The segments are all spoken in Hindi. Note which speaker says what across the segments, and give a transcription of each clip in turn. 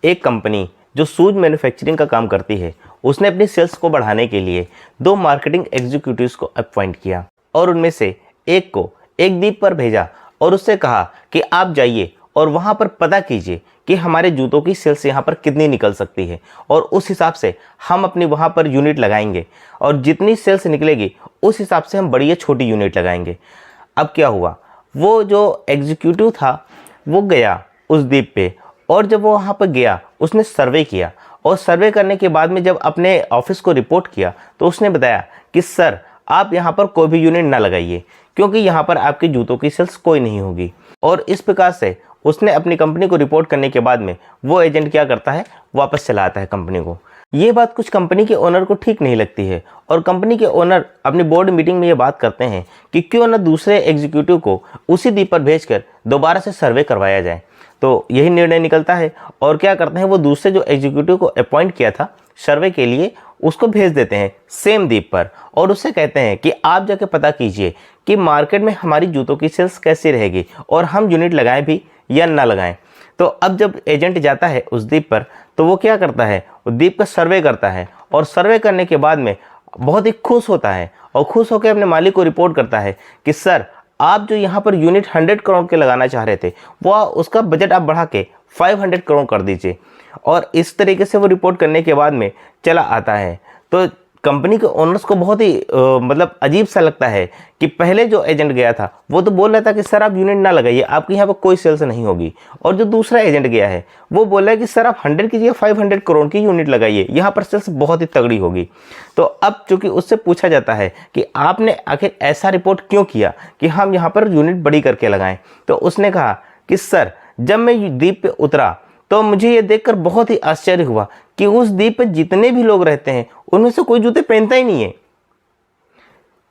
Speaker 1: एक कंपनी जो शूज़ मैन्युफैक्चरिंग का काम करती है, उसने अपनी सेल्स को बढ़ाने के लिए 2 मार्केटिंग एग्जीक्यूटिव्स को अपॉइंट किया और उनमें से एक को एक द्वीप पर भेजा और उससे कहा कि आप जाइए और वहाँ पर पता कीजिए कि हमारे जूतों की सेल्स यहाँ पर कितनी निकल सकती है और उस हिसाब से हम अपनी वहाँ पर यूनिट लगाएंगे और जितनी सेल्स निकलेगी उस हिसाब से हम बड़ी या छोटी यूनिट लगाएंगे। अब क्या हुआ, वो जो एग्जीक्यूटिव था वो गया उस द्वीप पे और जब वो वहाँ पर गया उसने सर्वे किया और सर्वे करने के बाद में जब अपने ऑफिस को रिपोर्ट किया तो उसने बताया कि सर आप यहाँ पर कोई भी यूनिट ना लगाइए क्योंकि यहाँ पर आपके जूतों की सेल्स कोई नहीं होगी। और इस प्रकार से उसने अपनी कंपनी को रिपोर्ट करने के बाद में वो एजेंट क्या करता है, वापस चला आता है कंपनी को। ये बात कुछ कंपनी के ओनर को ठीक नहीं लगती है और कंपनी के ओनर अपनी बोर्ड मीटिंग में ये बात करते हैं कि क्यों ना दूसरे एग्जीक्यूटिव को उसी द्वीप पर भेजकर दोबारा से सर्वे करवाया जाए। तो यही निर्णय निकलता है और क्या करते हैं, वो दूसरे जो एग्जीक्यूटिव को अपॉइंट किया था सर्वे के लिए उसको भेज देते हैं सेम द्वीप पर और उससे कहते हैं कि आप जाके पता कीजिए कि मार्केट में हमारी जूतों की सेल्स कैसी रहेगी और हम यूनिट लगाएं भी या ना लगाएं। तो अब जब एजेंट जाता है उस द्वीप पर तो वो क्या करता है, वो द्वीप का सर्वे करता है और सर्वे करने के बाद में बहुत ही खुश होता है और खुश होकर अपने मालिक को रिपोर्ट करता है कि सर आप जो यहाँ पर यूनिट 100 करोड़ के लगाना चाह रहे थे वो उसका बजट आप बढ़ा के 500 करोड़ कर दीजिए। और इस तरीके से वो रिपोर्ट करने के बाद में चला आता है। तो कंपनी के ओनर्स को बहुत ही मतलब अजीब सा लगता है कि पहले जो एजेंट गया था वो तो बोल रहा था कि सर आप यूनिट ना लगाइए, आपके यहाँ पर कोई सेल्स नहीं होगी, और जो दूसरा एजेंट गया है वो बोल रहा है कि सर आप 100 की जगह 500 करोड़ की यूनिट लगाइए, यहाँ पर सेल्स बहुत ही तगड़ी होगी। तो अब चूंकि उससे पूछा जाता है कि आपने आखिर ऐसा रिपोर्ट क्यों किया कि हम यहाँ पर यूनिट बड़ी करके लगाएं, तो उसने कहा कि सर जब मैं द्वीप पे उतरा तो मुझे ये देखकर बहुत ही आश्चर्य हुआ कि उस द्वीप पर जितने भी लोग रहते हैं उनमें से कोई जूते पहनता ही नहीं है।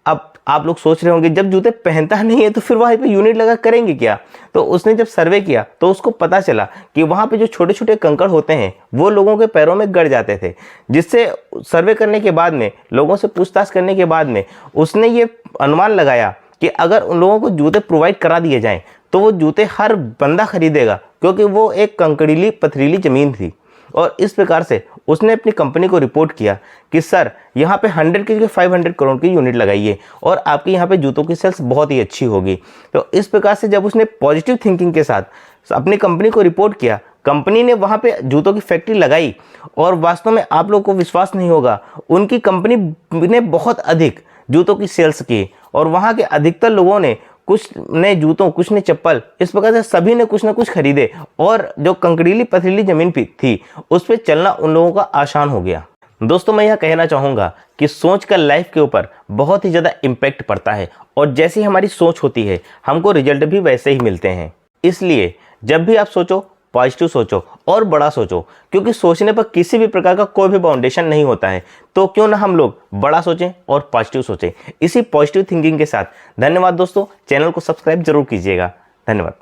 Speaker 1: अब आप लोग सोच रहे होंगे जब जूते पहनता नहीं है तो फिर वहाँ पे यूनिट लगा करेंगे क्या। तो उसने जब सर्वे किया तो उसको पता चला कि वहाँ पे जो छोटे छोटे कंकड़ होते हैं वो लोगों के पैरों में गड़ जाते थे, जिससे सर्वे करने के बाद में लोगों से पूछताछ करने के बाद में उसने ये अनुमान लगाया कि अगर उन लोगों को जूते प्रोवाइड करा दिए जाएं तो वो जूते हर बंदा खरीदेगा क्योंकि वो एक कंकड़ीली पथरीली ज़मीन थी। और इस प्रकार से उसने अपनी कंपनी को रिपोर्ट किया कि सर यहाँ पे 100 की जगह 500 करोड़ की यूनिट लगाइए और आपके यहाँ पे जूतों की सेल्स बहुत ही अच्छी होगी। तो इस प्रकार से जब उसने पॉजिटिव थिंकिंग के साथ अपनी कंपनी को रिपोर्ट किया, कंपनी ने वहाँ पे जूतों की फैक्ट्री लगाई और वास्तव में आप लोगों को विश्वास नहीं होगा, उनकी कंपनी ने बहुत अधिक जूतों की सेल्स की और वहाँ के अधिकतर लोगों ने कुछ ने जूतों कुछ ने चप्पल, इस प्रकार से सभी ने कुछ ना कुछ खरीदे और जो कंकड़ीली पथरीली जमीन पे थी उस पर चलना उन लोगों का आसान हो गया। दोस्तों मैं यह कहना चाहूँगा कि सोच का लाइफ के ऊपर बहुत ही ज़्यादा इम्पैक्ट पड़ता है और जैसी हमारी सोच होती है हमको रिजल्ट भी वैसे ही मिलते हैं। इसलिए जब भी आप सोचो पॉजिटिव सोचो और बड़ा सोचो, क्योंकि सोचने पर किसी भी प्रकार का कोई भी बाउंडेशन नहीं होता है। तो क्यों ना हम लोग बड़ा सोचें और पॉजिटिव सोचें। इसी पॉजिटिव थिंकिंग के साथ धन्यवाद दोस्तों, चैनल को सब्सक्राइब जरूर कीजिएगा। धन्यवाद।